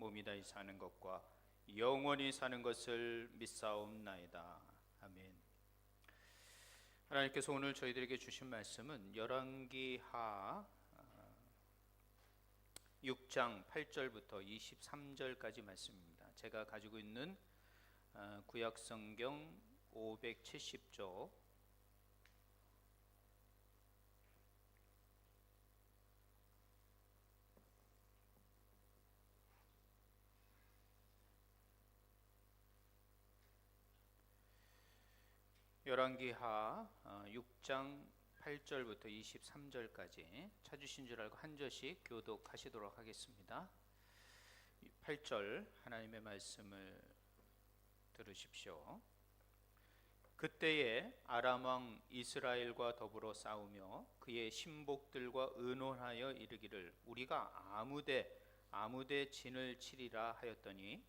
몸이 다히 사는 것과 영원히 사는 것을 믿사옵나이다. 아멘. 하나님께서 오늘 저희들에게 주신 말씀은 열왕기하 6장 8절부터 23절까지 말씀입니다. 제가 가지고 있는 구약성경 570조 열왕기하 6장 8절부터 23절까지 찾으신 줄 알고 한 절씩 교독하시도록 하겠습니다. 8절 하나님의 말씀을 들으십시오. 그때에 아람 왕 이스라엘과 더불어 싸우며 그의 신복들과 의논하여 이르기를 우리가 아무데 진을 치리라 하였더니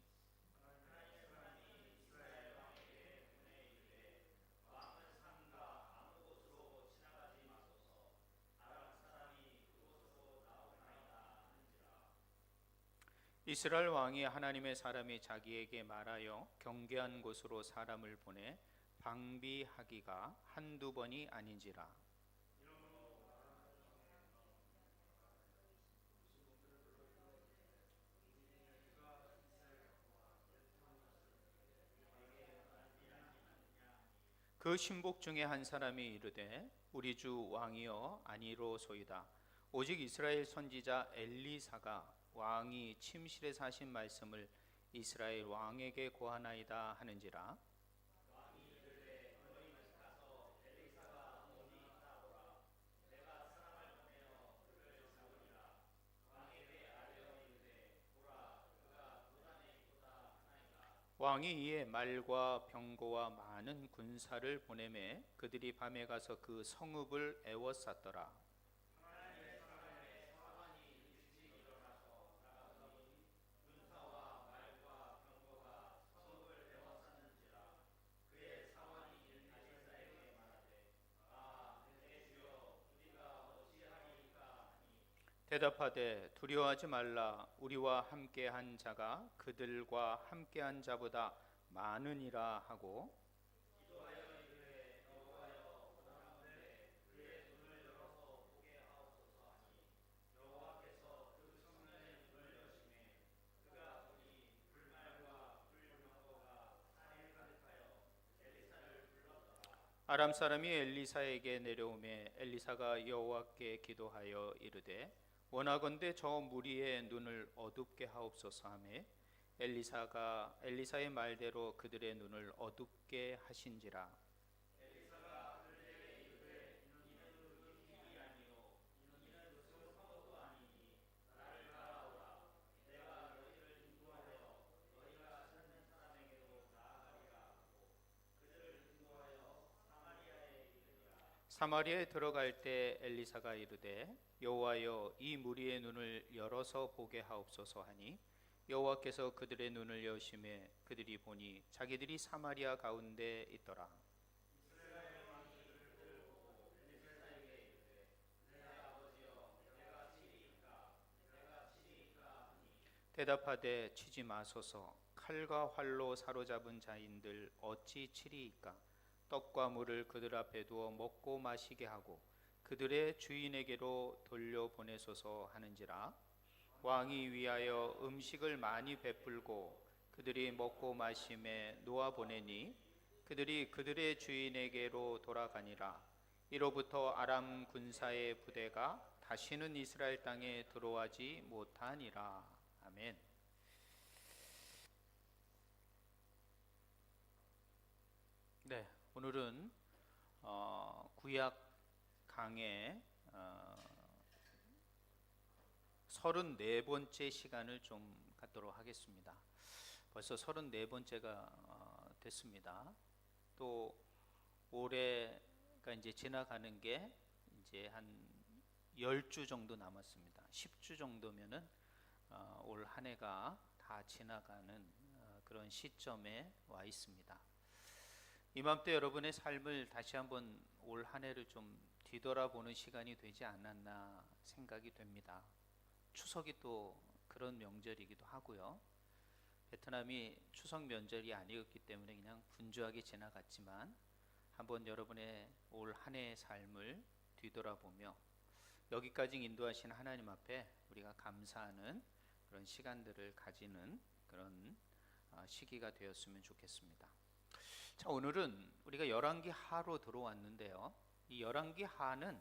이스라엘 왕이 하나님의 사람이 자기에게 말하여 경계한 곳으로 사람을 보내 방비하기가 한두 번이 아닌지라. 그 신복 중에 한 사람이 이르되 우리 주 왕이여 아니로소이다. 오직 이스라엘 선지자 엘리사가 왕이 침실에서 하신 말씀을 이스라엘 왕에게 고하나이다 하는지라. 왕이 이에 말과 병거와 많은 군사를 보내매 그들이 밤에 가서 그 성읍을 에워쌌더라. 대답하되 두려워하지 말라. 우리와 함께한 자가 그들과 함께한 자보다 많으니라 하고 아람 사람이 엘리사에게 내려오매 엘리사가 여호와께 기도하여 이르되 원하건대 저 무리의 눈을 어둡게 하옵소서 하매 엘리사의 말대로 그들의 눈을 어둡게 하신지라. 사마리아에 들어갈 때 엘리사가 이르되 여호와여 이 무리의 눈을 열어서 보게 하옵소서 하니 여호와께서 그들의 눈을 여시매 그들이 보니 자기들이 사마리아 가운데 있더라. 대답하되 치지 마소서. 칼과 활로 사로잡은 자인들 어찌 치리이까. 떡과 물을 그들 앞에 두어 먹고 마시게 하고 그들의 주인에게로 돌려보내소서 하는지라. 왕이 위하여 음식을 많이 베풀고 그들이 먹고 마심에 놓아보내니 그들이 그들의 주인에게로 돌아가니라. 이로부터 아람 군사의 부대가 다시는 이스라엘 땅에 들어가지 못하니라. 아멘. 네, 오늘은 구약 강의 34번째 시간을 좀 갖도록 하겠습니다. 벌써 34번째가 됐습니다. 또 올해가 이제 지나가는 게 이제 한 10주 정도 남았습니다. 10주 정도면은 올 한 해가 다 지나가는 그런 시점에 와 있습니다. 이맘때 여러분의 삶을 다시 한번 올 한 해를 좀 뒤돌아보는 시간이 되지 않았나 생각이 됩니다. 추석이 또 그런 명절이기도 하고요. 베트남이 추석 명절이 아니었기 때문에 그냥 분주하게 지나갔지만 한번 여러분의 올 한 해의 삶을 뒤돌아보며 여기까지 인도하신 하나님 앞에 우리가 감사하는 그런 시간들을 가지는 그런 시기가 되었으면 좋겠습니다. 자, 오늘은 우리가 열왕기 하로 들어왔는데요. 이 열왕기 하는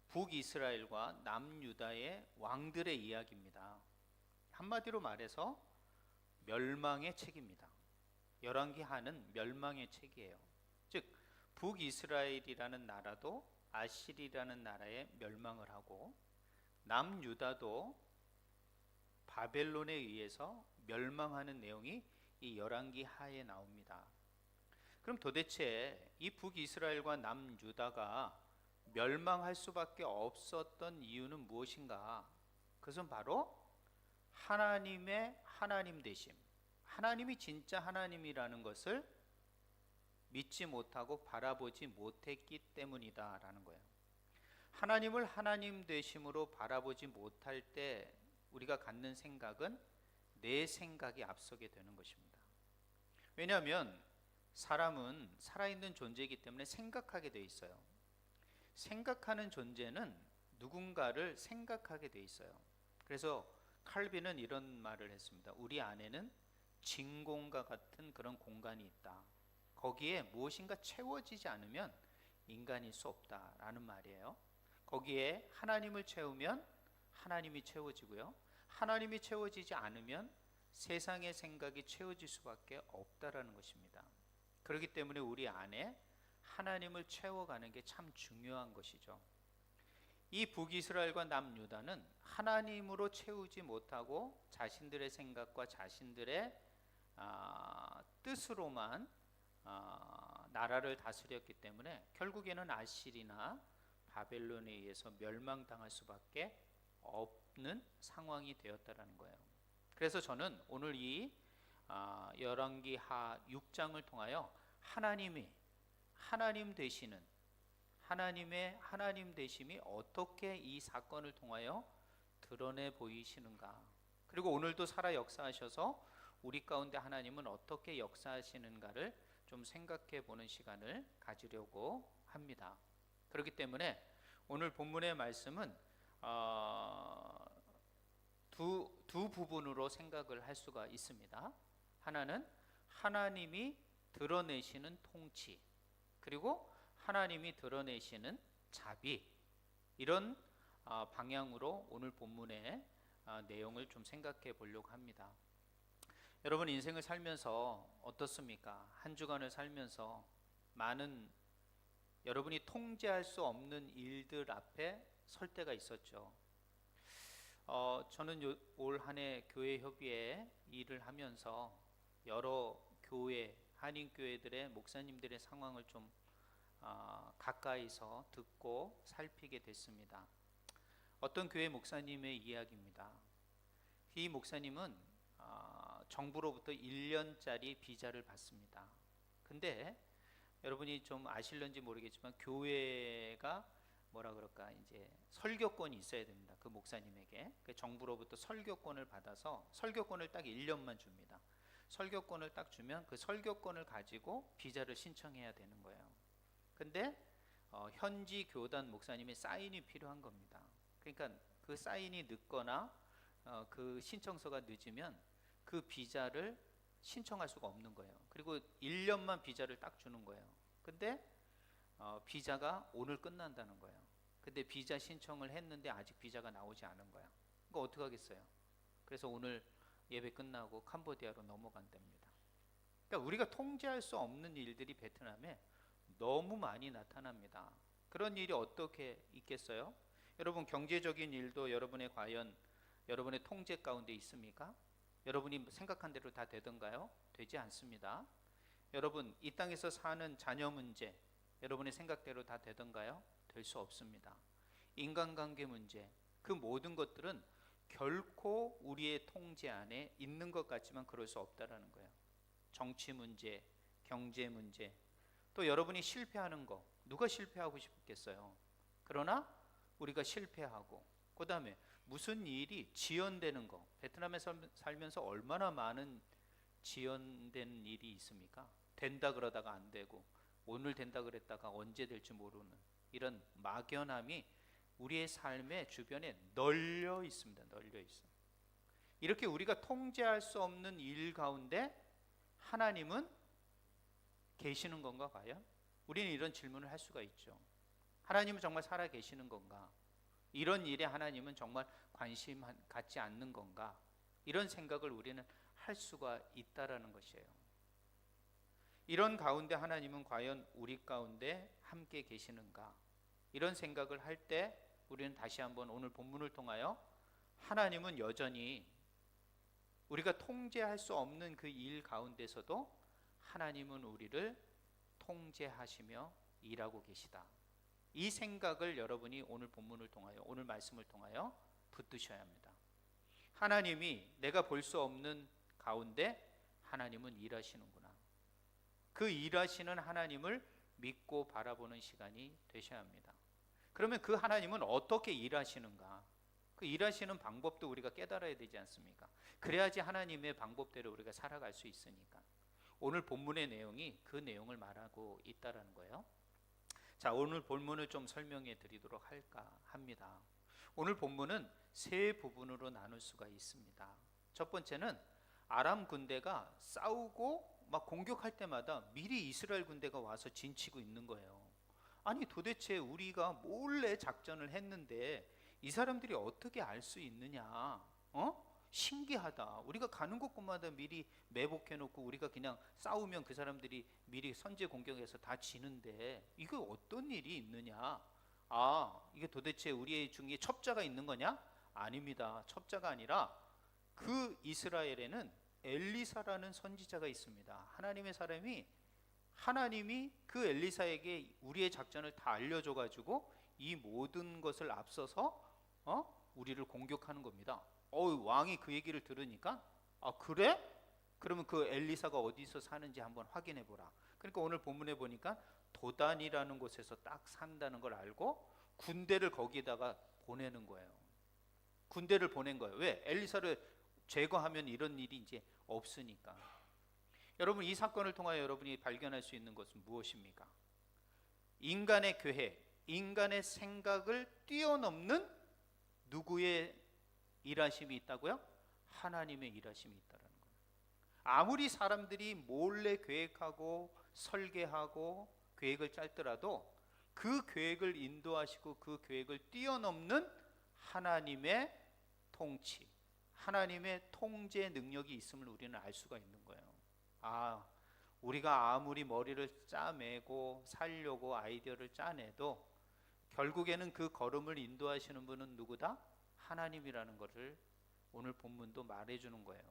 북이스라엘과 남유다의 왕들의 이야기입니다. 한마디로 말해서 멸망의 책입니다. 열왕기 하는 멸망의 책이에요. 즉 북이스라엘이라는 나라도 아시리라는 나라에 멸망을 하고 남유다도 바벨론에 의해서 멸망하는 내용이 이 열왕기 하에 나옵니다. 그럼 도대체 이 북이스라엘과 남유다가 멸망할 수밖에 없었던 이유는 무엇인가? 그것은 바로 하나님의 하나님 되심, 하나님이 진짜 하나님이라는 것을 믿지 못하고 바라보지 못했기 때문이다라는 거예요. 하나님을 하나님 되심으로 바라보지 못할 때 우리가 갖는 생각은 내 생각이 앞서게 되는 것입니다. 왜냐하면 사람은 살아있는 존재이기 때문에 생각하게 돼 있어요. 생각하는 존재는 누군가를 생각하게 돼 있어요. 그래서 칼빈은 이런 말을 했습니다. 우리 안에는 진공과 같은 그런 공간이 있다. 거기에 무엇인가 채워지지 않으면 인간일 수 없다라는 말이에요. 거기에 하나님을 채우면 하나님이 채워지고요. 하나님이 채워지지 않으면 세상의 생각이 채워질 수밖에 없다라는 것입니다. 그렇기 때문에 우리 안에 하나님을 채워가는 게 참 중요한 것이죠. 이 북이스라엘과 남유다는 하나님으로 채우지 못하고 자신들의 생각과 자신들의 뜻으로만 나라를 다스렸기 때문에 결국에는 아시리나 바벨론에 의해서 멸망당할 수밖에 없는 상황이 되었다라는 거예요. 그래서 저는 오늘 이 열왕기 하 6장을 통하여 하나님이 하나님 되시는 하나님의 하나님 되심이 어떻게 이 사건을 통하여 드러내 보이시는가, 그리고 오늘도 살아 역사하셔서 우리 가운데 하나님은 어떻게 역사하시는가를 좀 생각해 보는 시간을 가지려고 합니다. 그렇기 때문에 오늘 본문의 말씀은 두 부분으로 생각을 할 수가 있습니다. 하나는 하나님이 드러내시는 통치, 그리고 하나님이 드러내시는 자비, 이런 방향으로 오늘 본문의 내용을 좀 생각해 보려고 합니다. 여러분 인생을 살면서 어떻습니까? 한 주간을 살면서 많은 여러분이 통제할 수 없는 일들 앞에 설 때가 있었죠. 저는 올 한 해 교회 협의회 일을 하면서 여러 교회, 한인교회들의 목사님들의 상황을 좀 가까이서 듣고 살피게 됐습니다. 어떤 교회 목사님의 이야기입니다. 이 목사님은 정부로부터 1년짜리 비자를 받습니다. 근데 여러분이 좀 아실런지 모르겠지만 교회가 뭐라 그럴까, 이제 설교권이 있어야 됩니다. 그 목사님에게 정부로부터 설교권을 받아서 설교권을 딱 1년만 줍니다. 설교권을 딱 주면 그 설교권을 가지고 비자를 신청해야 되는 거예요. 근데 현지 교단 목사님의 사인이 필요한 겁니다. 그러니까 그 사인이 늦거나 그 신청서가 늦으면 그 비자를 신청할 수가 없는 거예요. 그리고 1년만 비자를 딱 주는 거예요. 근데 비자가 오늘 끝난다는 거예요. 근데 비자 신청을 했는데 아직 비자가 나오지 않은 거야. 그거 어떻게 하겠어요? 그래서 오늘 예배 끝나고 캄보디아로 넘어간답니다. 그러니까 우리가 통제할 수 없는 일들이 베트남에 너무 많이 나타납니다. 그런 일이 어떻게 있겠어요? 여러분 경제적인 일도 여러분의 과연 여러분의 통제 가운데 있습니까? 여러분이 생각한 대로 다 되던가요? 되지 않습니다. 여러분 이 땅에서 사는 자녀 문제 여러분의 생각대로 다 되던가요? 될 수 없습니다. 인간관계 문제, 그 모든 것들은 결코 우리의 통제 안에 있는 것 같지만 그럴 수 없다라는 거예요. 정치 문제, 경제 문제, 또 여러분이 실패하는 거, 누가 실패하고 싶겠어요? 그러나 우리가 실패하고 그 다음에 무슨 일이 지연되는 거, 베트남에 살면서 얼마나 많은 지연되는 일이 있습니까? 된다 그러다가 안 되고, 오늘 된다 그랬다가 언제 될지 모르는 이런 막연함이 우리의 삶의 주변에 널려 있습니다. 널려 있어요. 이렇게 우리가 통제할 수 없는 일 가운데 하나님은 계시는 건가 과연? 우리는 이런 질문을 할 수가 있죠. 하나님은 정말 살아 계시는 건가? 이런 일에 하나님은 정말 관심 갖지 않는 건가? 이런 생각을 우리는 할 수가 있다라는 것이에요. 이런 가운데 하나님은 과연 우리 가운데 함께 계시는가? 이런 생각을 할 때 우리는 다시 한번 오늘 본문을 통하여 하나님은 여전히 우리가 통제할 수 없는 그 일 가운데서도 하나님은 우리를 통제하시며 일하고 계시다. 이 생각을 여러분이 오늘 본문을 통하여, 오늘 말씀을 통하여 붙드셔야 합니다. 하나님이 내가 볼 수 없는 가운데 하나님은 일하시는구나. 그 일하시는 하나님을 믿고 바라보는 시간이 되셔야 합니다. 그러면 그 하나님은 어떻게 일하시는가? 그 일하시는 방법도 우리가 깨달아야 되지 않습니까? 그래야지 하나님의 방법대로 우리가 살아갈 수 있으니까. 오늘 본문의 내용이 그 내용을 말하고 있다라는 거예요. 자, 오늘 본문을 좀 설명해 드리도록 할까 합니다. 오늘 본문은 세 부분으로 나눌 수가 있습니다. 첫 번째는 아람 군대가 싸우고 막 공격할 때마다 미리 이스라엘 군대가 와서 진치고 있는 거예요. 아니 도대체 우리가 몰래 작전을 했는데 이 사람들이 어떻게 알 수 있느냐? 신기하다. 우리가 가는 곳곳마다 미리 매복해 놓고 우리가 그냥 싸우면 그 사람들이 미리 선제 공격해서 다 지는데 이거 어떤 일이 있느냐? 이게 도대체 우리 중에 첩자가 있는 거냐? 아닙니다. 첩자가 아니라 그 이스라엘에는 엘리사라는 선지자가 있습니다. 하나님의 사람이, 하나님이 그 엘리사에게 우리의 작전을 다 알려줘 가지고 이 모든 것을 앞서서 우리를 공격하는 겁니다. 왕이 그 얘기를 들으니까 그래? 그러면 그 엘리사가 어디서 사는지 한번 확인해 보라. 그러니까 오늘 본문에 보니까 도단이라는 곳에서 딱 산다는 걸 알고 군대를 거기다가 보내는 거예요. 군대를 보낸 거예요. 왜? 엘리사를 제거하면 이런 일이 이제 없으니까. 여러분, 이 사건을 통하여 여러분이 발견할 수 있는 것은 무엇입니까? 인간의 계획, 인간의 생각을 뛰어넘는 누구의 일하심이 있다고요? 하나님의 일하심이 있다는 거예요. 아무리 사람들이 몰래 계획하고 설계하고 계획을 짤더라도 그 계획을 인도하시고 그 계획을 뛰어넘는 하나님의 통치, 하나님의 통제 능력이 있음을 우리는 알 수가 있는 거예요. 우리가 아무리 머리를 짜매고 살려고 아이디어를 짜내도 결국에는 그 걸음을 인도하시는 분은 누구다? 하나님이라는 것을 오늘 본문도 말해주는 거예요.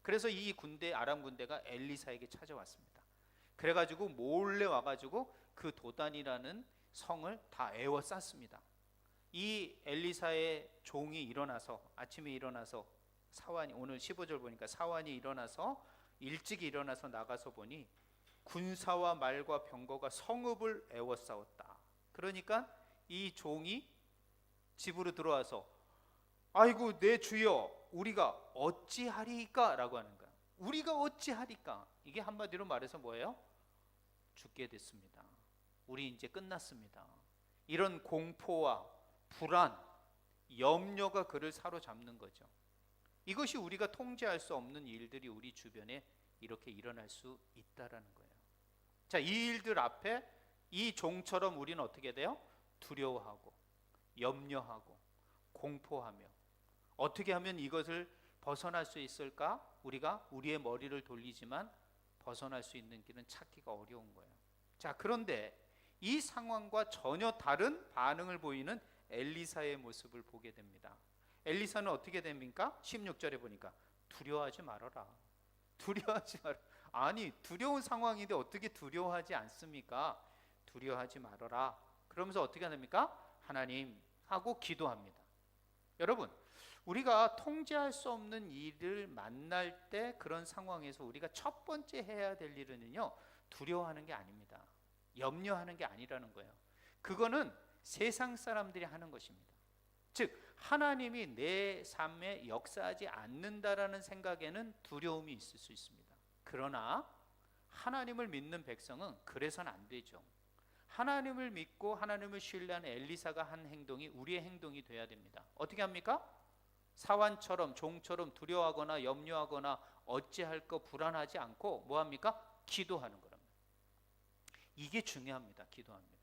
그래서 이 군대, 아람 군대가 엘리사에게 찾아왔습니다. 그래가지고 몰래 와가지고 그 도단이라는 성을 다 에워쌌습니다. 이 엘리사의 종이 일어나서, 아침에 일어나서 사환이, 오늘 15절 보니까 사환이 일어나서 일찍 일어나서 나가서 보니 군사와 말과 병거가 성읍을 에워싸웠다. 그러니까 이 종이 집으로 들어와서 아이고 내 주여 우리가 어찌하리까? 라고 하는 거야. 우리가 어찌하리까? 이게 한마디로 말해서 뭐예요? 죽게 됐습니다. 우리 이제 끝났습니다. 이런 공포와 불안, 염려가 그를 사로잡는 거죠. 이것이 우리가 통제할 수 없는 일들이 우리 주변에 이렇게 일어날 수 있다라는 거예요. 자, 이 일들 앞에 이 종처럼 우리는 어떻게 돼요? 두려워하고 염려하고 공포하며 어떻게 하면 이것을 벗어날 수 있을까? 우리가 우리의 머리를 돌리지만 벗어날 수 있는 길은 찾기가 어려운 거예요. 자, 그런데 이 상황과 전혀 다른 반응을 보이는 엘리사의 모습을 보게 됩니다. 엘리사는 어떻게 됩니까? 16절에 보니까 두려워하지 말아라. 두려워하지 마라. 아니 두려운 상황인데 어떻게 두려워하지 않습니까? 두려워하지 말아라. 그러면서 어떻게 됩니까? 하나님 하고 기도합니다. 여러분, 우리가 통제할 수 없는 일을 만날 때 그런 상황에서 우리가 첫 번째 해야 될 일은요, 두려워하는 게 아닙니다. 염려하는 게 아니라는 거예요. 그거는 세상 사람들이 하는 것입니다. 즉 하나님이 내 삶에 역사하지 않는다라는 생각에는 두려움이 있을 수 있습니다. 그러나 하나님을 믿는 백성은 그래서는 안 되죠. 하나님을 믿고 하나님을 신뢰하는 엘리사가 한 행동이 우리의 행동이 돼야 됩니다. 어떻게 합니까? 사환처럼 종처럼 두려워하거나 염려하거나 어찌할 거 불안하지 않고 뭐합니까? 기도하는 거랍니다. 이게 중요합니다. 기도합니다.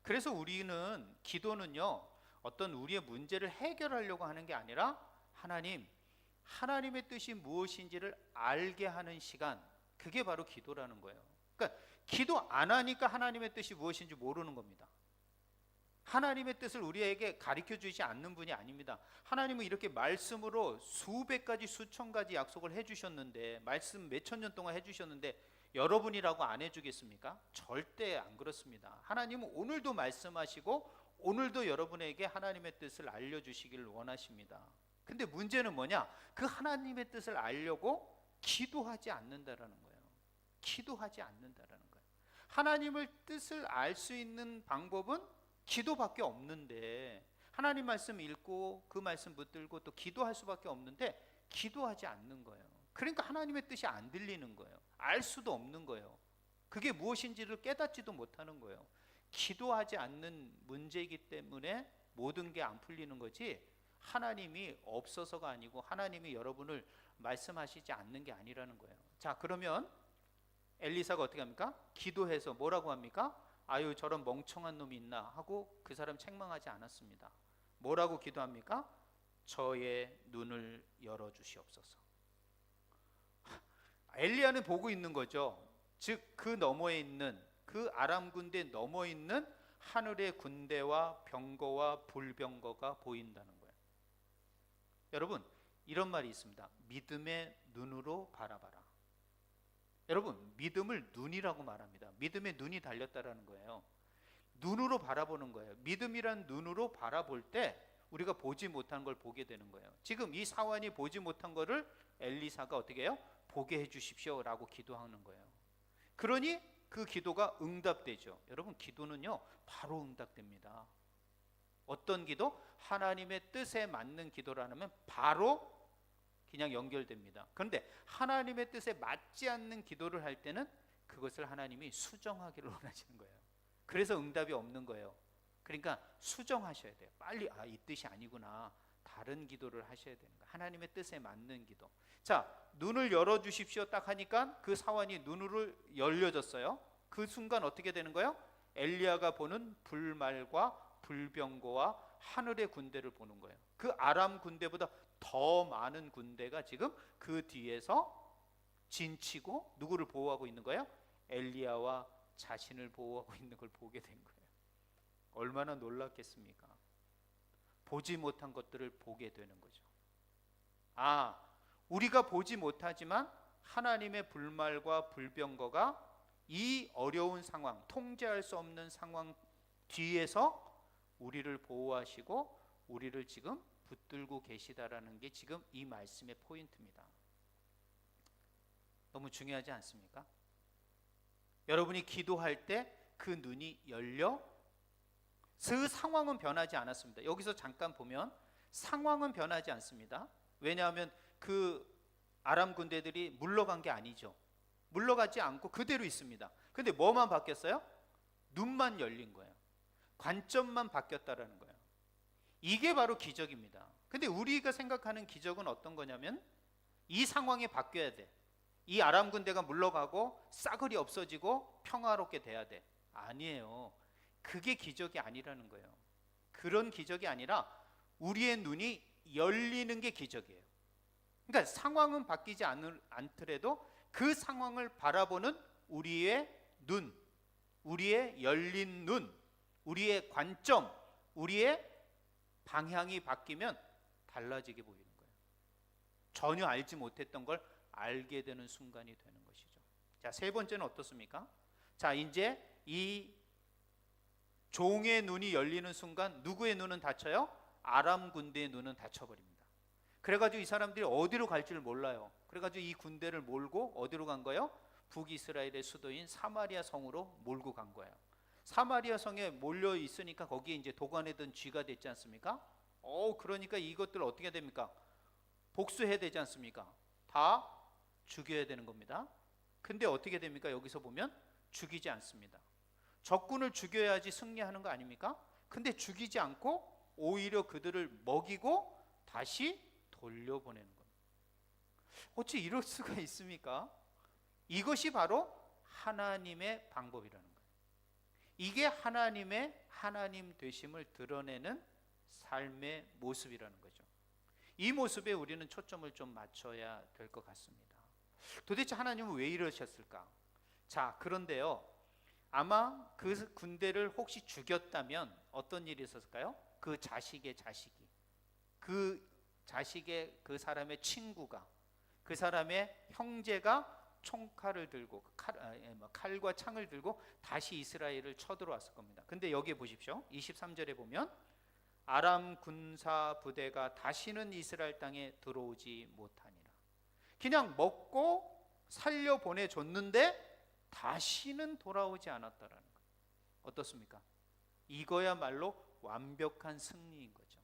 그래서 우리는 기도는요, 어떤 우리의 문제를 해결하려고 하는 게 아니라 하나님의 뜻이 무엇인지를 알게 하는 시간, 그게 바로 기도라는 거예요. 그러니까 기도 안 하니까 하나님의 뜻이 무엇인지 모르는 겁니다. 하나님의 뜻을 우리에게 가르쳐 주지 않는 분이 아닙니다. 하나님은 이렇게 말씀으로 수백 가지 수천 가지 약속을 해주셨는데, 말씀 몇천 년 동안 해주셨는데 여러분이라고 안 해주겠습니까? 절대 안 그렇습니다. 하나님은 오늘도 말씀하시고 오늘도 여러분에게 하나님의 뜻을 알려주시기를 원하십니다. 근데 문제는 뭐냐? 그 하나님의 뜻을 알려고 기도하지 않는다라는 거예요. 기도하지 않는다라는 거예요. 하나님의 뜻을 알 수 있는 방법은 기도밖에 없는데, 하나님 말씀 읽고 그 말씀 붙들고 또 기도할 수밖에 없는데 기도하지 않는 거예요. 그러니까 하나님의 뜻이 안 들리는 거예요. 알 수도 없는 거예요. 그게 무엇인지를 깨닫지도 못하는 거예요. 기도하지 않는 문제이기 때문에 모든 게 안 풀리는 거지, 하나님이 없어서가 아니고 하나님이 여러분을 말씀하시지 않는 게 아니라는 거예요. 자, 그러면 엘리사가 어떻게 합니까? 기도해서 뭐라고 합니까? 아유, 저런 멍청한 놈이 있나 하고 그 사람 책망하지 않았습니다. 뭐라고 기도합니까? 저의 눈을 열어주시옵소서. 엘리야는 보고 있는 거죠. 즉 그 너머에 있는, 그 아람 군대 너머에 있는 하늘의 군대와 병거와 불병거가 보인다는 거예요. 여러분, 이런 말이 있습니다. 믿음의 눈으로 바라봐라. 여러분, 믿음을 눈이라고 말합니다. 믿음의 눈이 달렸다라는 거예요. 눈으로 바라보는 거예요. 믿음이란 눈으로 바라볼 때 우리가 보지 못한 걸 보게 되는 거예요. 지금 이 사환이 보지 못한 거를 엘리사가 어떻게 해요? 보게 해주십시오 라고 기도하는 거예요. 그러니 그 기도가 응답되죠. 여러분, 기도는요 바로 응답됩니다. 어떤 기도? 하나님의 뜻에 맞는 기도라면 바로 그냥 연결됩니다. 그런데 하나님의 뜻에 맞지 않는 기도를 할 때는 그것을 하나님이 수정하기를 원하시는 거예요. 그래서 응답이 없는 거예요. 그러니까 수정하셔야 돼요. 빨리 이 뜻이 아니구나, 다른 기도를 하셔야 되는 거예요. 하나님의 뜻에 맞는 기도. 자, 눈을 열어주십시오 딱 하니까 그 사환이 눈으로 열려졌어요. 그 순간 어떻게 되는 거예요? 엘리야가 보는 불말과 불병거와 하늘의 군대를 보는 거예요. 그 아람 군대보다 더 많은 군대가 지금 그 뒤에서 진치고 누구를 보호하고 있는 거예요? 엘리야와 자신을 보호하고 있는 걸 보게 된 거예요. 얼마나 놀랐겠습니까? 보지 못한 것들을 보게 되는 거죠. 우리가 보지 못하지만 하나님의 불말과 불병거가 이 어려운 상황, 통제할 수 없는 상황 뒤에서 우리를 보호하시고 우리를 지금 붙들고 계시다라는 게 지금 이 말씀의 포인트입니다. 너무 중요하지 않습니까? 여러분이 기도할 때 그 눈이 열려 그 상황은 변하지 않았습니다. 여기서 잠깐 보면 상황은 변하지 않습니다. 왜냐하면 그 아람 군대들이 물러간 게 아니죠. 물러가지 않고 그대로 있습니다. 근데 뭐만 바뀌었어요? 눈만 열린 거예요. 관점만 바뀌었다라는 거예요. 이게 바로 기적입니다. 근데 우리가 생각하는 기적은 어떤 거냐면 이 상황이 바뀌어야 돼. 이 아람 군대가 물러가고 싸그리 없어지고 평화롭게 돼야 돼. 아니에요. 그게 기적이 아니라는 거예요. 그런 기적이 아니라 우리의 눈이 열리는 게 기적이에요. 그러니까 상황은 바뀌지 않더라도 그 상황을 바라보는 우리의 눈, 우리의 열린 눈, 우리의 관점, 우리의 방향이 바뀌면 달라지게 보이는 거예요. 전혀 알지 못했던 걸 알게 되는 순간이 되는 것이죠. 자, 세 번째는 어떻습니까? 자, 이제 이 종의 눈이 열리는 순간 누구의 눈은 닫혀요? 아람 군대의 눈은 닫혀버립니다. 그래가지고 이 사람들이 어디로 갈지를 몰라요. 그래가지고 이 군대를 몰고 어디로 간 거예요? 북이스라엘의 수도인 사마리아 성으로 몰고 간 거예요. 사마리아 성에 몰려 있으니까 거기에 이제 도관에 든 쥐가 됐지 않습니까? 그러니까 이것들 어떻게 됩니까? 복수해야 되지 않습니까? 다 죽여야 되는 겁니다. 근데 어떻게 됩니까? 여기서 보면 죽이지 않습니다. 적군을 죽여야지 승리하는 거 아닙니까? 근데 죽이지 않고 오히려 그들을 먹이고 다시 돌려보내는 겁니다. 어찌 이럴 수가 있습니까? 이것이 바로 하나님의 방법이라는 거예요. 이게 하나님의 하나님 되심을 드러내는 삶의 모습이라는 거죠. 이 모습에 우리는 초점을 좀 맞춰야 될 것 같습니다. 도대체 하나님은 왜 이러셨을까? 자, 그런데요, 아마 그 군대를 혹시 죽였다면 어떤 일이 있었을까요? 그 자식의 자식이, 그 자식의 그 사람의 친구가, 그 사람의 형제가 총칼을 들고 칼과 창을 들고 다시 이스라엘을 쳐들어왔을 겁니다. 근데 여기에 보십시오. 23절에 보면 아람 군사 부대가 다시는 이스라엘 땅에 들어오지 못하니라. 그냥 먹고 살려 보내줬는데 다시는 돌아오지 않았다라는 거예요. 어떻습니까? 이거야말로 완벽한 승리인 거죠.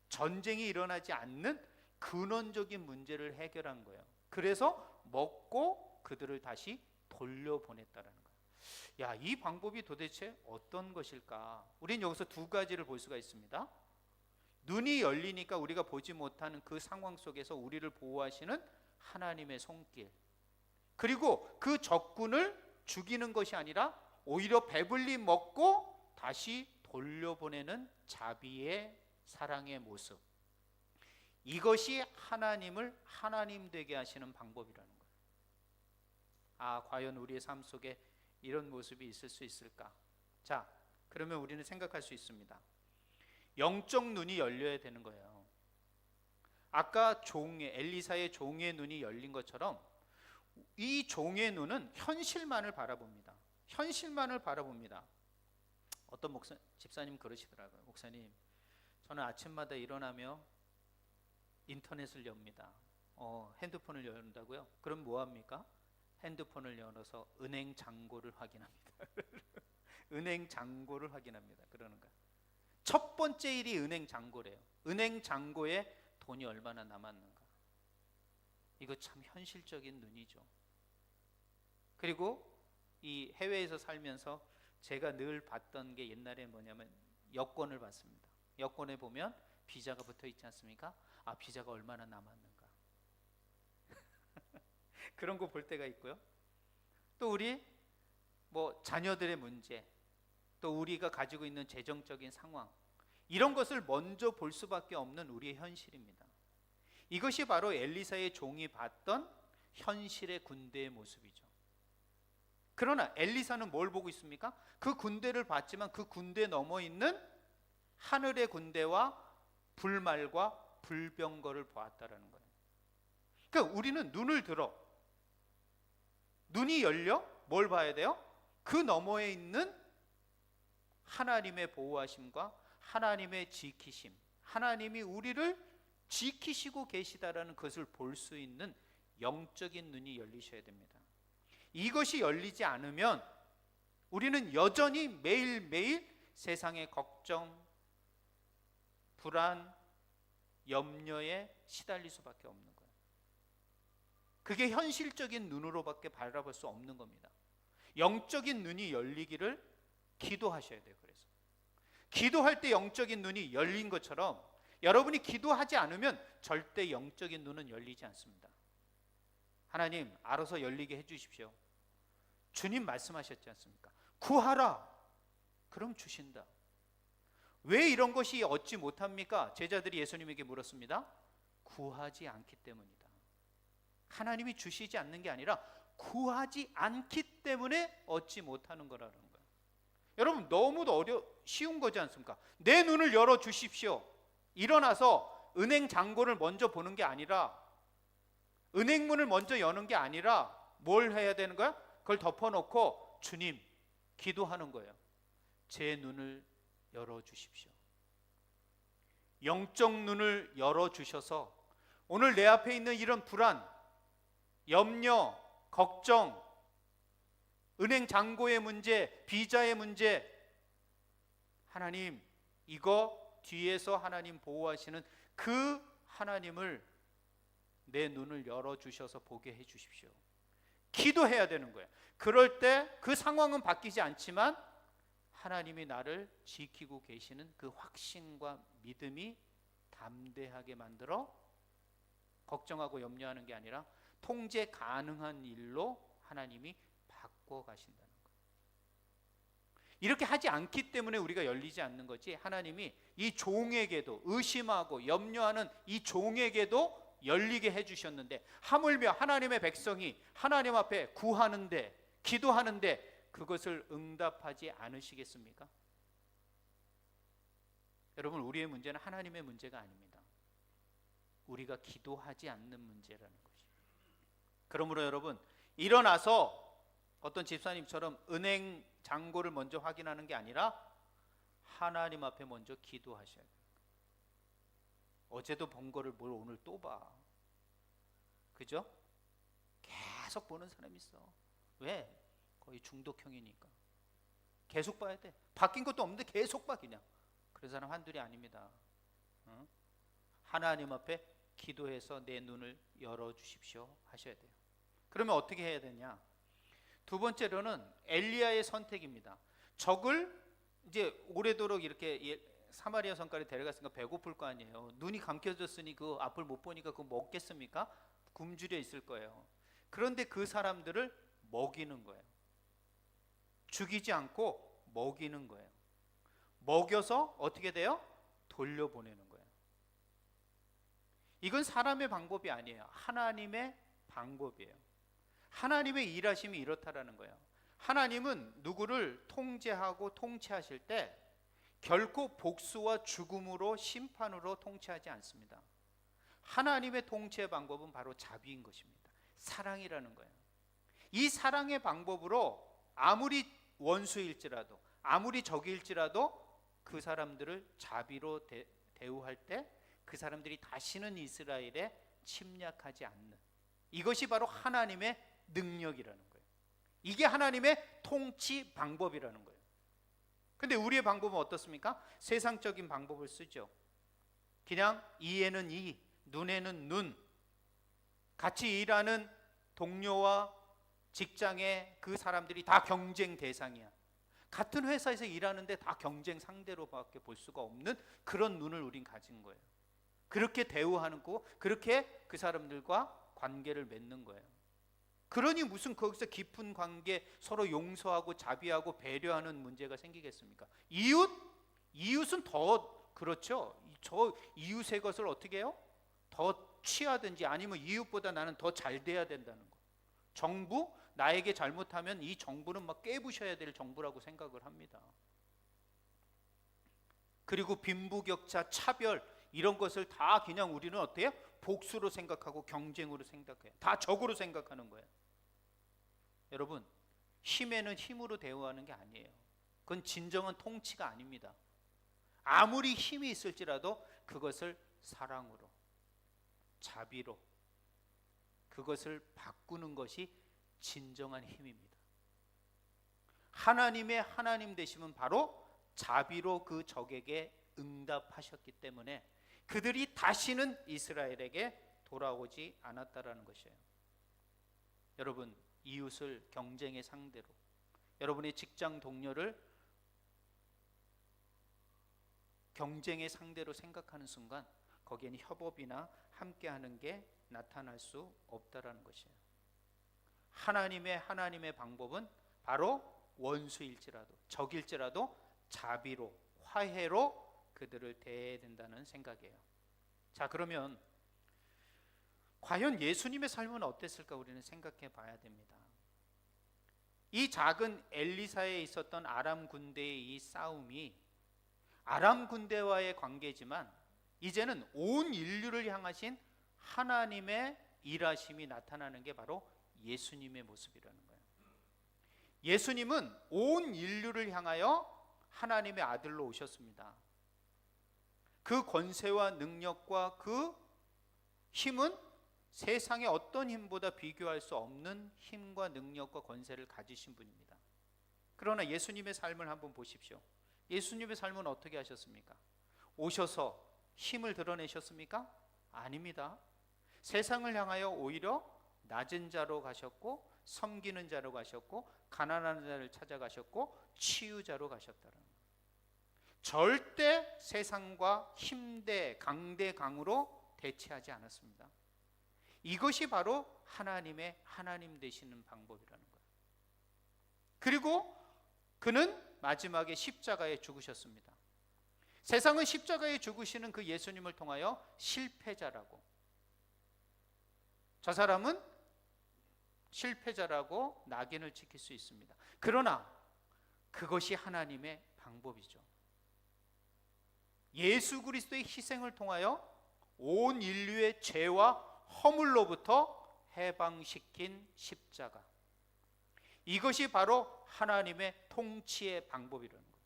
전쟁이 일어나지 않는 근원적인 문제를 해결한 거예요. 그래서 먹고 그들을 다시 돌려보냈다라는 거예요. 야, 이 방법이 도대체 어떤 것일까? 우린 여기서 두 가지를 볼 수가 있습니다. 눈이 열리니까 우리가 보지 못하는 그 상황 속에서 우리를 보호하시는 하나님의 손길, 그리고 그 적군을 죽이는 것이 아니라 오히려 배불리 먹고 다시 돌려보내는 자비의 사랑의 모습, 이것이 하나님을 하나님 되게 하시는 방법이라는 거예요. 과연 우리의 삶 속에 이런 모습이 있을 수 있을까? 자, 그러면 우리는 생각할 수 있습니다. 영적 눈이 열려야 되는 거예요. 아까 엘리사의 종의 눈이 열린 것처럼 이 종의 눈은 현실만을 바라봅니다. 현실만을 바라봅니다. 어떤 집사님 그러시더라고요. 목사님, 저는 아침마다 일어나며 인터넷을 엽니다. 핸드폰을 연다고요? 그럼 뭐합니까? 핸드폰을 열어서 은행 잔고를 확인합니다. 은행 잔고를 확인합니다. 그러는 거야. 첫 번째 일이 은행 잔고래요. 은행 잔고에 돈이 얼마나 남았는가. 이거 참 현실적인 눈이죠. 그리고 이 해외에서 살면서 제가 늘 봤던 게 옛날에 뭐냐면 여권을 봤습니다. 여권에 보면 비자가 붙어 있지 않습니까? 비자가 얼마나 남았는가. 그런 거 볼 때가 있고요. 또 우리 자녀들의 문제, 또 우리가 가지고 있는 재정적인 상황, 이런 것을 먼저 볼 수밖에 없는 우리의 현실입니다. 이것이 바로 엘리사의 종이 봤던 현실의 군대의 모습이죠. 그러나 엘리사는 뭘 보고 있습니까? 그 군대를 봤지만 그 군대 넘어 있는 하늘의 군대와 불말과 불병거를 보았다라는 거예요. 그러니까 우리는 눈을 들어, 눈이 열려 뭘 봐야 돼요? 그 너머에 있는 하나님의 보호하심과 하나님의 지키심, 하나님이 우리를 지키시고 계시다라는 것을 볼 수 있는 영적인 눈이 열리셔야 됩니다. 이것이 열리지 않으면 우리는 여전히 매일매일 세상의 걱정, 불안, 염려에 시달릴 수밖에 없는 거예요. 그게 현실적인 눈으로밖에 바라볼 수 없는 겁니다. 영적인 눈이 열리기를 기도하셔야 돼요. 그래서 기도할 때 영적인 눈이 열린 것처럼 여러분이 기도하지 않으면 절대 영적인 눈은 열리지 않습니다. 하나님, 알아서 열리게 해주십시오. 주님 말씀하셨지 않습니까? 구하라, 그럼 주신다. 왜 이런 것이 얻지 못합니까? 제자들이 예수님에게 물었습니다. 구하지 않기 때문이다. 하나님이 주시지 않는 게 아니라 구하지 않기 때문에 얻지 못하는 거라는 거예요. 여러분, 너무도 쉬운 거지 않습니까? 내 눈을 열어 주십시오. 일어나서 은행 잔고를 먼저 보는 게 아니라, 은행문을 먼저 여는 게 아니라 뭘 해야 되는 거야? 그걸 덮어놓고 주님 기도하는 거예요. 제 눈을 열어주십시오. 영적 눈을 열어주셔서 오늘 내 앞에 있는 이런 불안, 염려, 걱정, 은행 잔고의 문제, 비자의 문제, 하나님 이거 뒤에서 하나님 보호하시는 그 하나님을 내 눈을 열어주셔서 보게 해주십시오. 기도해야 되는 거예요. 그럴 때 그 상황은 바뀌지 않지만 하나님이 나를 지키고 계시는 그 확신과 믿음이 담대하게 만들어 걱정하고 염려하는 게 아니라 통제 가능한 일로 하나님이 바꿔 가신다는 거예요. 이렇게 하지 않기 때문에 우리가 열리지 않는 거지, 하나님이 이 종에게도, 의심하고 염려하는 이 종에게도 열리게 해주셨는데, 하물며 하나님의 백성이 하나님 앞에 구하는데, 기도하는데 그것을 응답하지 않으시겠습니까? 여러분, 우리의 문제는 하나님의 문제가 아닙니다. 우리가 기도하지 않는 문제라는 것이죠. 그러므로 여러분, 일어나서 어떤 집사님처럼 은행 잔고를 먼저 확인하는 게 아니라 하나님 앞에 먼저 기도하셔야 돼요. 어제도 본 거를 뭘 오늘 또 봐. 그죠? 계속 보는 사람이 있어. 왜? 거의 중독형이니까. 계속 봐야 돼. 바뀐 것도 없는데 계속 봐 그냥. 그런 사람 한둘이 아닙니다. 하나님 앞에 기도해서 내 눈을 열어주십시오 하셔야 돼요. 그러면 어떻게 해야 되냐? 두 번째로는 엘리야의 선택입니다. 적을 이제 오래도록 이렇게 사마리아 성까지 데려갔으니까 배고플 거 아니에요. 눈이 감겨졌으니 그 앞을 못 보니까 그거 먹겠습니까? 굶주려 있을 거예요. 그런데 그 사람들을 먹이는 거예요. 죽이지 않고 먹이는 거예요. 먹여서 어떻게 돼요? 돌려보내는 거예요. 이건 사람의 방법이 아니에요. 하나님의 방법이에요. 하나님의 일하심이 이렇다라는 거예요. 하나님은 누구를 통제하고 통치하실 때 결코 복수와 죽음으로, 심판으로 통치하지 않습니다. 하나님의 통치의 방법은 바로 자비인 것입니다. 사랑이라는 거예요. 이 사랑의 방법으로 아무리 원수일지라도, 아무리 적일지라도 그 사람들을 자비로 대우할 때 그 사람들이 다시는 이스라엘에 침략하지 않는, 이것이 바로 하나님의 능력이라는 거예요. 이게 하나님의 통치 방법이라는 거예요. 근데 우리의 방법은 어떻습니까? 세상적인 방법을 쓰죠. 그냥 이에는 이, 눈에는 눈. 같이 일하는 동료와 직장의 그 사람들이 다 경쟁 대상이야. 같은 회사에서 일하는데 다 경쟁 상대로밖에 볼 수가 없는 그런 눈을 우린 가진 거예요. 그렇게 대우하는 거, 그렇게 그 사람들과 관계를 맺는 거예요. 그러니 무슨 거기서 깊은 관계, 서로 용서하고 자비하고 배려하는 문제가 생기겠습니까? 이웃은 더 그렇죠. 저 이웃의 것을 어떻게 해요? 더 취하든지 아니면 이웃보다 나는 더 잘 돼야 된다는 거. 정부, 나에게 잘못하면 이 정부는 막 깨부셔야 될 정부라고 생각을 합니다. 그리고 빈부격차, 차별 이런 것을 다 그냥 우리는 어때요? 복수로 생각하고 경쟁으로 생각해요. 다 적으로 생각하는 거예요. 여러분, 힘에는 힘으로 대우하는 게 아니에요. 그건 진정한 통치가 아닙니다. 아무리 힘이 있을지라도 그것을 사랑으로, 자비로, 그것을 바꾸는 것이 진정한 힘입니다. 하나님의 하나님 되심은 바로 자비로 그 적에게 응답하셨기 때문에 그들이 다시는 이스라엘에게 돌아오지 않았다라는 것이에요. 여러분, 이웃을 경쟁의 상대로, 여러분의 직장 동료를 경쟁의 상대로 생각하는 순간 거기에는 협업이나 함께하는 게 나타날 수 없다라는 것이에요. 하나님의 방법은 바로 원수일지라도, 적일지라도 자비로, 화해로 그들을 대해야 된다는 생각이에요. 자, 그러면 과연 예수님의 삶은 어땠을까 우리는 생각해 봐야 됩니다. 이 작은 엘리사에 있었던 아람 군대의 이 싸움이 아람 군대와의 관계지만 이제는 온 인류를 향하신 하나님의 일하심이 나타나는 게 바로 예수님의 모습이라는 거예요. 예수님은 온 인류를 향하여 하나님의 아들로 오셨습니다. 그 권세와 능력과 그 힘은 세상의 어떤 힘보다 비교할 수 없는 힘과 능력과 권세를 가지신 분입니다. 그러나 예수님의 삶을 한번 보십시오. 예수님의 삶은 어떻게 하셨습니까? 오셔서 힘을 드러내셨습니까? 아닙니다. 세상을 향하여 오히려 낮은 자로 가셨고, 섬기는 자로 가셨고, 가난한 자를 찾아가셨고, 치유자로 가셨다는 거예요. 절대 세상과 힘대, 강대, 강으로 대치하지 않았습니다. 이것이 바로 하나님의 하나님 되시는 방법이라는 거예요. 그리고 그는 마지막에 십자가에 죽으셨습니다. 세상은 십자가에 죽으시는 그 예수님을 통하여 실패자라고, 저 사람은 실패자라고 낙인을 찍힐 수 있습니다. 그러나 그것이 하나님의 방법이죠. 예수 그리스도의 희생을 통하여 온 인류의 죄와 허물로부터 해방시킨 십자가, 이것이 바로 하나님의 통치의 방법이라는 거예요.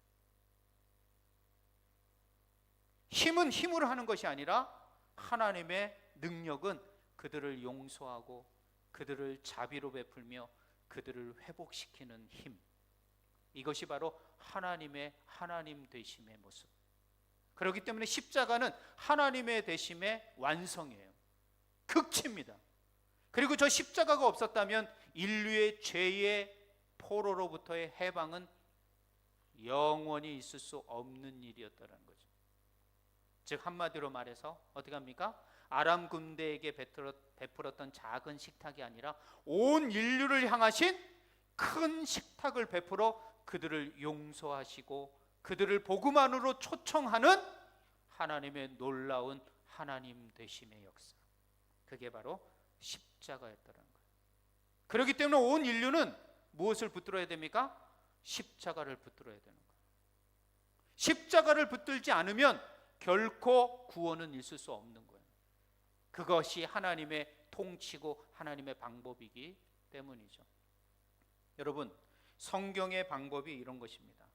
힘은 힘으로 하는 것이 아니라 하나님의 능력은 그들을 용서하고 그들을 자비로 베풀며 그들을 회복시키는 힘, 이것이 바로 하나님의 하나님 되심의 모습. 그렇기 때문에 십자가는 하나님의 되심의 완성이에요. 극치입니다. 그리고 저 십자가가 없었다면 인류의 죄의 포로로부터의 해방은 영원히 있을 수 없는 일이었다는 거죠. 즉 한마디로 말해서 어떻게 합니까? 아람 군대에게 베풀었던 작은 식탁이 아니라 온 인류를 향하신 큰 식탁을 베풀어 그들을 용서하시고 그들을 복음 안으로 초청하는 하나님의 놀라운 하나님 되심의 역사, 그게 바로 십자가였다는 거예요. 그렇기 때문에 온 인류는 무엇을 붙들어야 됩니까? 십자가를 붙들어야 되는 거예요. 십자가를 붙들지 않으면 결코 구원은 있을 수 없는 거예요. 그것이 하나님의 통치고 하나님의 방법이기 때문이죠. 여러분, 성경의 방법이 이런 것입니다.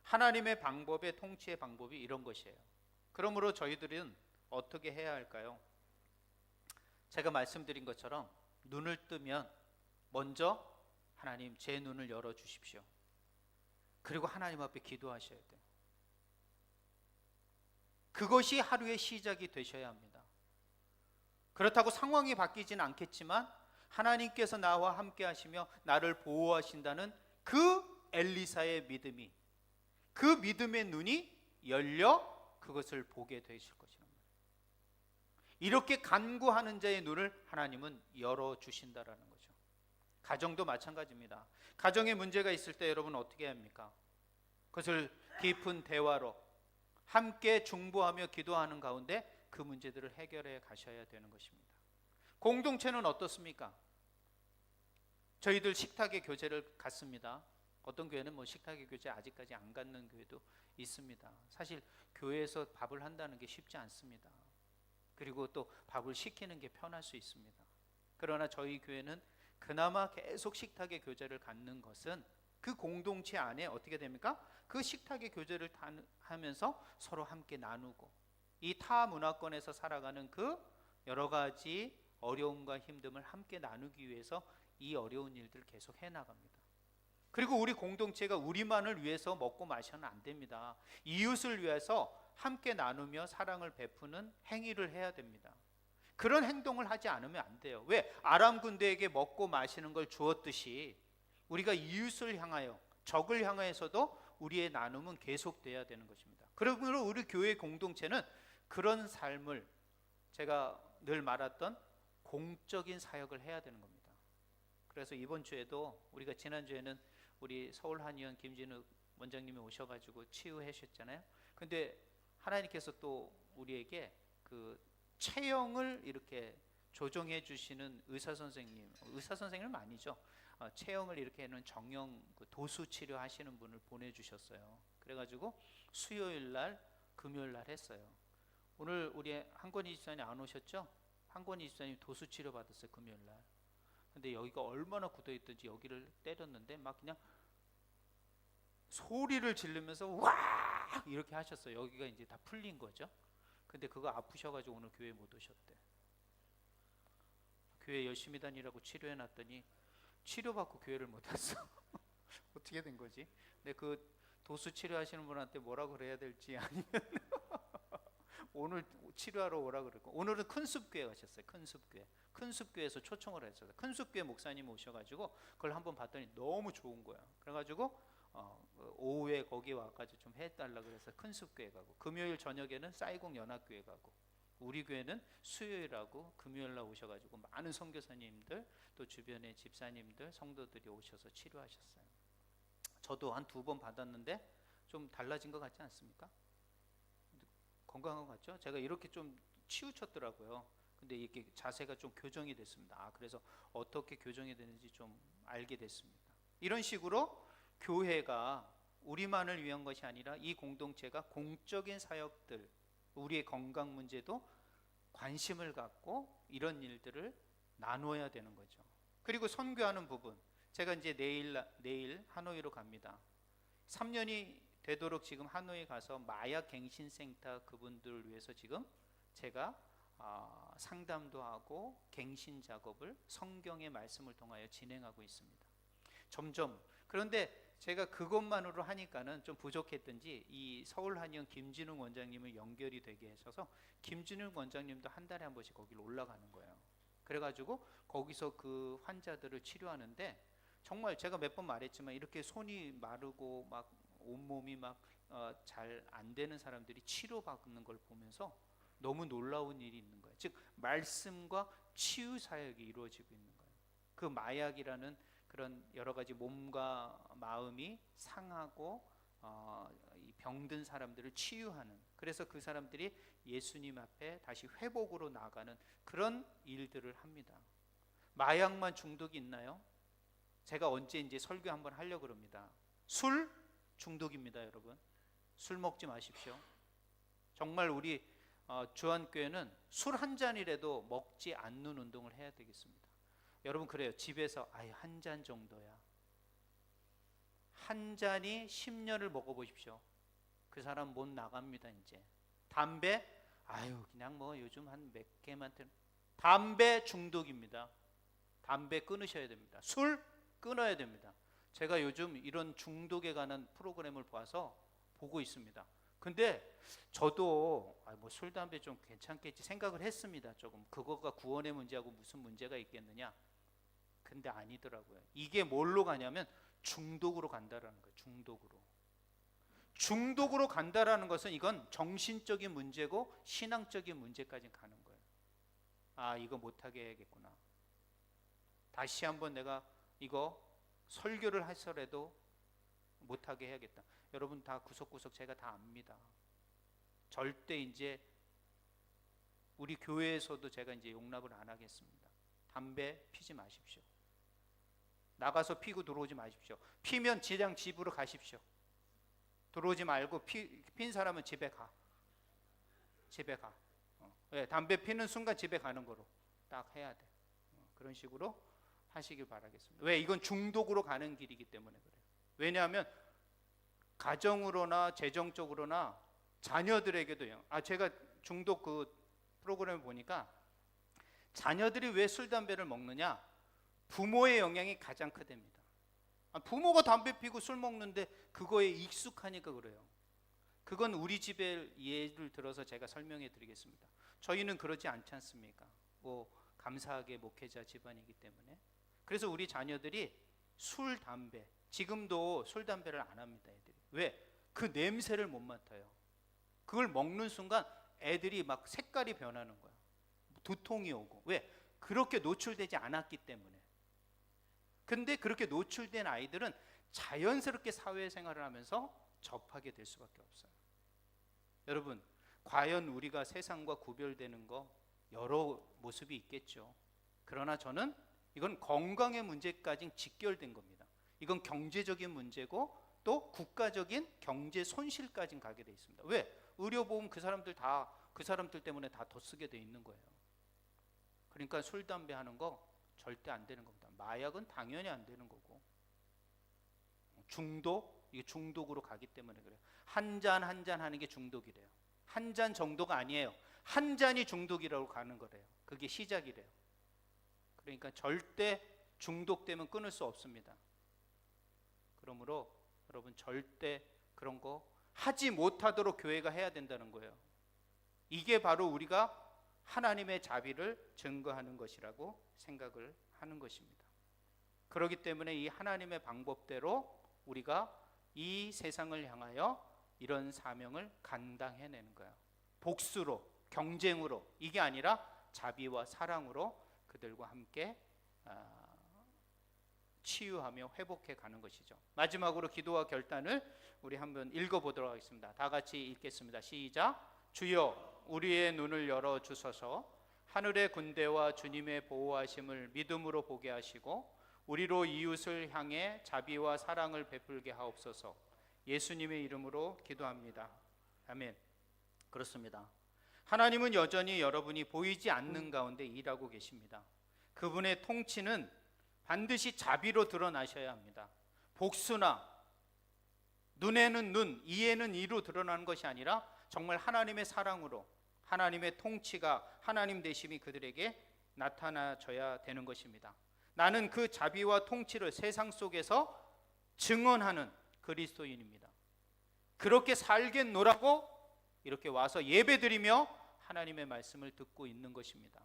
하나님의 방법의 통치의 방법이 이런 것이에요. 그러므로 저희들은 어떻게 해야 할까요? 제가 말씀드린 것처럼 눈을 뜨면 먼저 하나님, 제 눈을 열어주십시오. 그리고 하나님 앞에 기도하셔야 돼요. 그것이 하루의 시작이 되셔야 합니다. 그렇다고 상황이 바뀌지는 않겠지만 하나님께서 나와 함께 하시며 나를 보호하신다는 그 엘리사의 믿음이, 그 믿음의 눈이 열려 그것을 보게 되실 것이란 말이에요. 이렇게 간구하는 자의 눈을 하나님은 열어주신다라는 거죠. 가정도 마찬가지입니다. 가정에 문제가 있을 때 여러분 어떻게 합니까? 그것을 깊은 대화로 함께 중보하며 기도하는 가운데 그 문제들을 해결해 가셔야 되는 것입니다. 공동체는 어떻습니까? 저희들 식탁의 교제를 갖습니다. 어떤 교회는 식탁의 교제 아직까지 안 갖는 교회도 있습니다. 사실 교회에서 밥을 한다는 게 쉽지 않습니다. 그리고 또 밥을 시키는 게 편할 수 있습니다. 그러나 저희 교회는 그나마 계속 식탁의 교제를 갖는 것은 그 공동체 안에 어떻게 됩니까? 그 식탁의 교제를 하면서 서로 함께 나누고 이 타 문화권에서 살아가는 그 여러 가지 어려움과 힘듦을 함께 나누기 위해서 이 어려운 일들을 계속 해나갑니다. 그리고 우리 공동체가 우리만을 위해서 먹고 마셔는 안 됩니다. 이웃을 위해서 함께 나누며 사랑을 베푸는 행위를 해야 됩니다. 그런 행동을 하지 않으면 안 돼요. 왜? 아람 군대에게 먹고 마시는 걸 주었듯이 우리가 이웃을 향하여, 적을 향하여서도 우리의 나눔은 계속돼야 되는 것입니다. 그러므로 우리 교회 공동체는 그런 삶을, 제가 늘 말했던 공적인 사역을 해야 되는 겁니다. 그래서 이번 주에도 우리가 지난주에는 우리 서울 한의원 김진욱 원장님이 오셔가지고 치유하셨잖아요. 근데 하나님께서 또 우리에게 그 체형을 이렇게 조정해 주시는 의사 선생님은 아니죠. 체형을 이렇게 하는 정형 도수 치료 하시는 분을 보내주셨어요. 그래가지고 수요일 날, 금요일 날 했어요. 오늘 우리 한권희 집사님 안 오셨죠? 한권희 집사님 도수 치료 받았어요, 금요일 날. 근데 여기가 얼마나 굳어있던지 여기를 때렸는데 막 그냥 소리를 지르면서 와 이렇게 하셨어요. 여기가 이제 다 풀린 거죠. 근데 그거 아프셔가지고 오늘 교회 못 오셨대. 교회 열심히 다니라고 치료해놨더니 치료받고 교회를 못 왔어. 어떻게 된 거지? 근데 그 도수 치료하시는 분한테 뭐라고 그래야 될지, 아니면 오늘 치료하러 오라 그러고, 오늘은 큰숲교회 가셨어요. 큰숲교회에서 초청을 했어요. 큰숲교회 목사님 오셔가지고 그걸 한번 봤더니 너무 좋은 거야. 그래가지고 오후에 거기 와가지고 좀 해달라 그래서 큰숲교회 가고, 금요일 저녁에는 사이공 연합교회 가고, 우리 교회는 수요일하고 금요일날 오셔가지고 많은 선교사님들 또 주변의 집사님들 성도들이 오셔서 치료하셨어요. 저도 한 2번 받았는데 좀 달라진 것 같지 않습니까? 건강한 것 같죠? 제가 이렇게 좀 치우쳤더라고요. 근데 이렇게 자세가 좀 교정이 됐습니다. 그래서 어떻게 교정이 되는지 좀 알게 됐습니다. 이런 식으로 교회가 우리만을 위한 것이 아니라 이 공동체가 공적인 사역들, 우리의 건강 문제도 관심을 갖고 이런 일들을 나눠야 되는 거죠. 그리고 선교하는 부분, 제가 이제 내일 하노이로 갑니다. 3년이 되도록 지금 하노이 가서 마약 갱신센터 그분들을 위해서 지금 제가 상담도 하고 갱신 작업을 성경의 말씀을 통하여 진행하고 있습니다. 점점. 그런데 제가 그것만으로 하니까는 좀 부족했던지 이 서울한의원 김진웅 원장님을 연결이 되게 하셔서 김진웅 원장님도 한 달에 한 번씩 거기로 올라가는 거예요. 그래가지고 거기서 그 환자들을 치료하는데, 정말 제가 몇 번 말했지만 이렇게 손이 마르고 막 온몸이 막 잘 안 되는 사람들이 치료받는 걸 보면서 너무 놀라운 일이 있는 거예요. 즉 말씀과 치유 사역이 이루어지고 있는 거예요. 그 마약이라는 그런 여러 가지 몸과 마음이 상하고 이 병든 사람들을 치유하는, 그래서 그 사람들이 예수님 앞에 다시 회복으로 나가는 그런 일들을 합니다. 마약만 중독이 있나요? 제가 언제 이제 설교 한번 하려고 그럽니다. 술 중독입니다, 여러분. 술 먹지 마십시오. 정말 우리 주한교회는 술 한 잔이라도 먹지 않는 운동을 해야 되겠습니다. 여러분, 그래요. 집에서 한 잔 정도야. 한 잔이 10년을 먹어보십시오. 그 사람 못 나갑니다. 이제 담배, 그냥 뭐 요즘 한 몇 개만 담배 중독입니다. 담배 끊으셔야 됩니다. 술 끊어야 됩니다. 제가 요즘 이런 중독에 관한 프로그램을 봐서 보고 있습니다. 근데 저도 뭐 술, 담배 좀 괜찮겠지 생각을 했습니다. 조금 그거가 구원의 문제하고 무슨 문제가 있겠느냐. 근데 아니더라고요. 이게 뭘로 가냐면 중독으로 간다라는 거예요. 중독으로 간다라는 것은 이건 정신적인 문제고 신앙적인 문제까지 가는 거예요. 이거 못하게 해야겠구나. 다시 한번 내가 이거 설교를 하더라도 못하게 해야겠다. 여러분 다 구석구석 제가 다 압니다. 절대 이제 우리 교회에서도 제가 이제 용납을 안 하겠습니다. 담배 피지 마십시오. 나가서 피고 들어오지 마십시오. 피면 그냥 집으로 가십시오. 들어오지 말고 핀 사람은 집에 가. 왜? 담배 피는 순간 집에 가는 거로 딱 해야 돼. 그런 식으로 하시길 바라겠습니다. 왜? 이건 중독으로 가는 길이기 때문에 그래요. 왜냐하면 가정으로나 재정적으로나 자녀들에게도요. 제가 중독 그 프로그램을 보니까 자녀들이 왜 술, 담배를 먹느냐? 부모의 영향이 가장 크답니다. 부모가 담배 피고 술 먹는데 그거에 익숙하니까 그래요. 그건 우리 집의 예를 들어서 제가 설명해 드리겠습니다. 저희는 그러지 않지 않습니까? 뭐 감사하게 목회자 집안이기 때문에. 그래서 우리 자녀들이 술, 담배, 지금도 술, 담배를 안 합니다. 애들이. 왜? 그 냄새를 못 맡아요. 그걸 먹는 순간 애들이 막 색깔이 변하는 거야. 두통이 오고. 왜? 그렇게 노출되지 않았기 때문에. 근데 그렇게 노출된 아이들은 자연스럽게 사회생활을 하면서 접하게 될 수밖에 없어요. 여러분, 과연 우리가 세상과 구별되는 거 여러 모습이 있겠죠. 그러나 저는 이건 건강의 문제까지 직결된 겁니다. 이건 경제적인 문제고 또 국가적인 경제 손실까지 가게 돼 있습니다. 왜? 의료보험 그 사람들 때문에 다 더 쓰게 돼 있는 거예요. 그러니까 술, 담배 하는 거 절대 안 되는 겁니다. 마약은 당연히 안 되는 거고. 이게 중독으로 가기 때문에 그래요. 한 잔 하는 게 중독이래요. 한 잔 정도가 아니에요. 한 잔이 중독이라고 가는 거래요. 그게 시작이래요. 그러니까 절대 중독되면 끊을 수 없습니다. 그러므로 여러분 절대 그런 거 하지 못하도록 교회가 해야 된다는 거예요. 이게 바로 우리가 하나님의 자비를 증거하는 것이라고 생각을 하는 것입니다. 그렇기 때문에 이 하나님의 방법대로 우리가 이 세상을 향하여 이런 사명을 감당해내는 거예요. 복수로, 경쟁으로, 이게 아니라 자비와 사랑으로 그들과 함께 치유하며 회복해 가는 것이죠. 마지막으로 기도와 결단을 우리 한번 읽어보도록 하겠습니다. 다 같이 읽겠습니다. 시작. 주여 우리의 눈을 열어 주소서. 하늘의 군대와 주님의 보호하심을 믿음으로 보게 하시고 우리로 이웃을 향해 자비와 사랑을 베풀게 하옵소서. 예수님의 이름으로 기도합니다. 아멘. 그렇습니다. 하나님은 여전히 여러분이 보이지 않는 가운데 일하고 계십니다. 그분의 통치는 반드시 자비로 드러나셔야 합니다. 복수나 눈에는 눈, 이에는 이로 드러나는 것이 아니라 정말 하나님의 사랑으로 하나님의 통치가, 하나님 되심이 그들에게 나타나져야 되는 것입니다. 나는 그 자비와 통치를 세상 속에서 증언하는 그리스도인입니다. 그렇게 살겠노라고 이렇게 와서 예배드리며 하나님의 말씀을 듣고 있는 것입니다.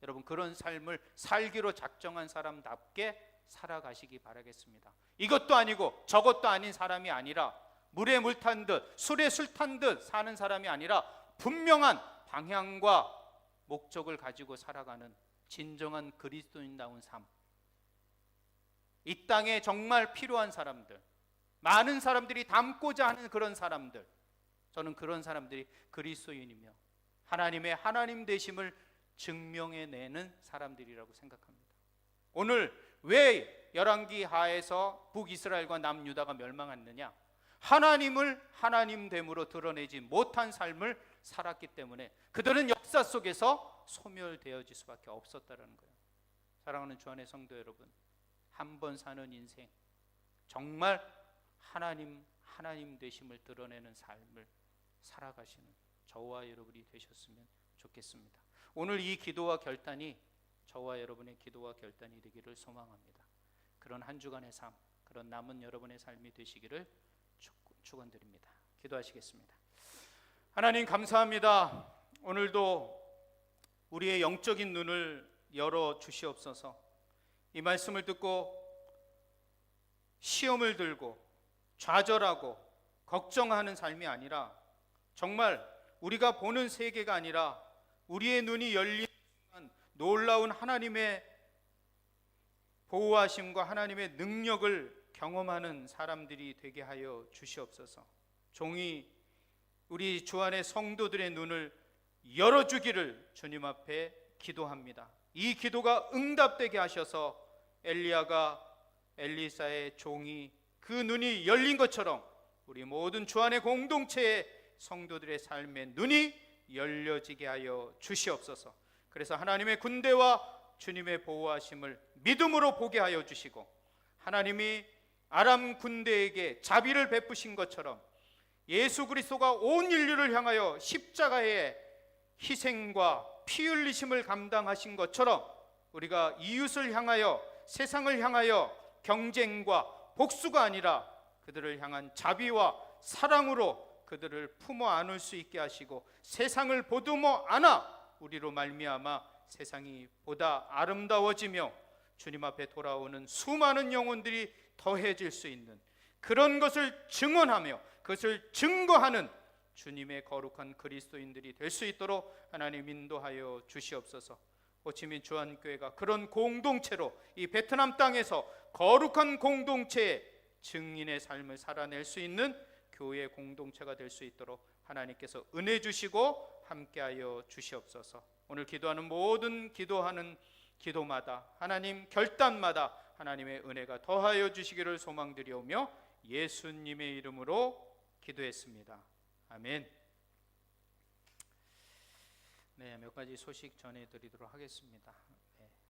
여러분, 그런 삶을 살기로 작정한 사람답게 살아가시기 바라겠습니다. 이것도 아니고 저것도 아닌 사람이 아니라 물에 물 탄 듯 술에 술 탄 듯 사는 사람이 아니라 분명한 방향과 목적을 가지고 살아가는 진정한 그리스도인다운 삶. 이 땅에 정말 필요한 사람들, 많은 사람들이 닮고자 하는 그런 사람들, 저는 그런 사람들이 그리스도인이며 하나님의 하나님 되심을 증명해내는 사람들이라고 생각합니다. 오늘 왜 열왕기 하에서 북이스라엘과 남유다가 멸망했느냐? 하나님을 하나님됨으로 드러내지 못한 삶을 살았기 때문에 그들은 역사 속에서 소멸되어질 수밖에 없었다는 거예요. 사랑하는 주 안의 성도 여러분, 한 번 사는 인생, 정말 하나님 되심을 드러내는 삶을 살아가시는 저와 여러분이 되셨으면 좋겠습니다. 오늘 이 기도와 결단이 저와 여러분의 기도와 결단이 되기를 소망합니다. 그런 한 주간의 삶, 그런 남은 여러분의 삶이 되시기를 축원드립니다. 기도하시겠습니다. 하나님 감사합니다. 오늘도 우리의 영적인 눈을 열어 주시옵소서. 이 말씀을 듣고 시험을 들고 좌절하고 걱정하는 삶이 아니라 정말 우리가 보는 세계가 아니라 우리의 눈이 열린 놀라운 하나님의 보호하심과 하나님의 능력을 경험하는 사람들이 되게 하여 주시옵소서. 종이 우리 주 안의 성도들의 눈을 열어주기를 주님 앞에 기도합니다. 이 기도가 응답되게 하셔서 엘리야가 엘리사의 종이 그 눈이 열린 것처럼 우리 모든 주 안의 공동체의 성도들의 삶의 눈이 열려지게 하여 주시옵소서. 그래서 하나님의 군대와 주님의 보호하심을 믿음으로 보게 하여 주시고 하나님이 아람 군대에게 자비를 베푸신 것처럼 예수 그리스도가 온 인류를 향하여 십자가의 희생과 피 흘리심을 감당하신 것처럼 우리가 이웃을 향하여 세상을 향하여 경쟁과 복수가 아니라 그들을 향한 자비와 사랑으로 그들을 품어 안을 수 있게 하시고 세상을 보듬어 안아 우리로 말미암아 세상이 보다 아름다워지며 주님 앞에 돌아오는 수많은 영혼들이 더해질 수 있는 그런 것을 증언하며 그것을 증거하는 주님의 거룩한 그리스도인들이 될 수 있도록 하나님 인도하여 주시옵소서. 호치민 주한교회가 그런 공동체로 이 베트남 땅에서 거룩한 공동체의 증인의 삶을 살아낼 수 있는 교회 공동체가 될 수 있도록 하나님께서 은혜 주시고 함께하여 주시옵소서. 오늘 기도하는 모든 기도하는 기도마다 하나님 결단마다 하나님의 은혜가 더하여 주시기를 소망드리오며 예수님의 이름으로 기도했습니다. 아멘. 네, 몇 가지 소식 전해드리도록 하겠습니다.